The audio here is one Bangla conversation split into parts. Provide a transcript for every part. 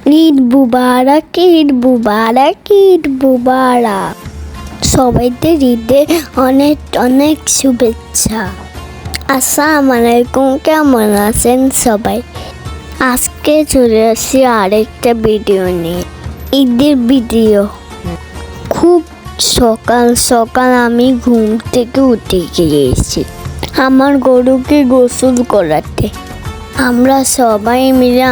ঈদ মুবারক, ঈদ মুবারক, ঈদ মুবারক। সবাইকে ঈদের অনেক অনেক শুভেচ্ছা। আসসালামু আলাইকুম, কেমন আছেন সবাই? আজকে চলে আসছি আরেকটা ভিডিও নিয়ে, ঈদের ভিডিও। খুব সকাল সকাল আমি ঘুম থেকে উঠে গিয়েছি আমার গরুকে গোসল করাতে। আমরা সবাই মিলে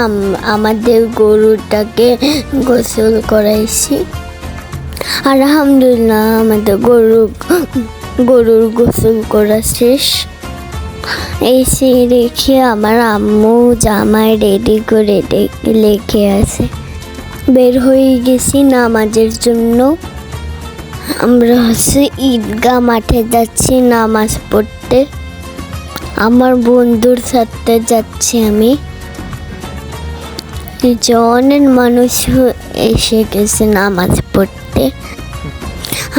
আমাদের গরুটাকে গোসল করাইছি। আলহামদুলিল্লাহ, আমাদের গরুর গোসল করা শেষ। এসে রেখে আমার আম্মু জামাই রেডি করে লেখে আছে। বের হয়ে গেছি নামাজের জন্য। আমরা ঈদগাহ মাঠে যাচ্ছি নামাজ পড়তে। আমার বন্ধুর সাথে যাচ্ছি আমি। অনেক মানুষ এসে গেছে নামাজ পড়তে।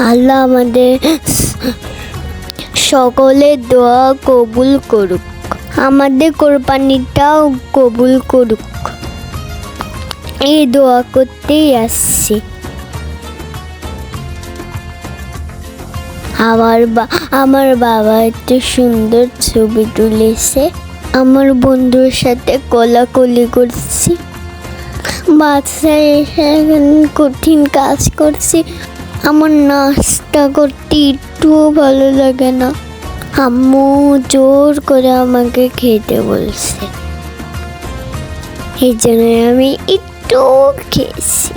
আল্লাহ আমাদের সকলের দোয়া কবুল করুক, আমাদের কোরবানিটাও কবুল করুক, এই দোয়া করতেই আসছি। আমার বাবা একটু সুন্দর ছবি তুলেছে। আমার বন্ধুর সাথে কোলাকুলি করছি। বাসায় এসে কঠিন কাজ করছি। আমার নাস্তা করতে একটুও ভালো লাগে না। আম্মু জোর করে আমাকে খেতে বলছে, এই জন্য আমি একটু খেয়েছি।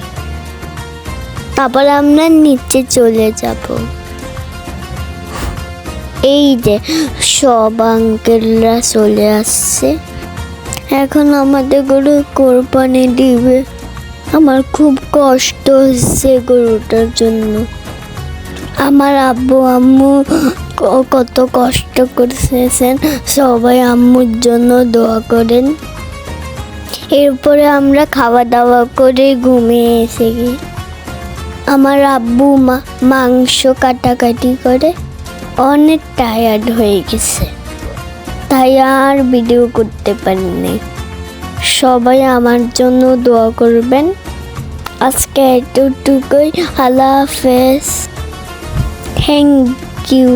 তারপর আমরা নিচে চলে যাব। এই যে সব আঙ্কেলরা চলে আসছে। এখন আমাদের গরু কোরবানি দিবে। আমার খুব কষ্ট হচ্ছে গরুটার জন্য। আমার আব্বু আম্মু কত কষ্ট করতেছেন। সবাই আম্মুর জন্য দোয়া করেন। এরপরে আমরা খাওয়া দাওয়া করে ঘুমিয়ে এসে গিয়ে আমার আব্বু মাংস কাটাকাটি করে অনেক টায়ার্ড হয়ে গেছে, তাই আর ভিডিও করতে পারিনি। সবাই আমার জন্য দোয়া করবেন। আজকে এতটুকুই। আল্লাহ হাফেজ। Thank you.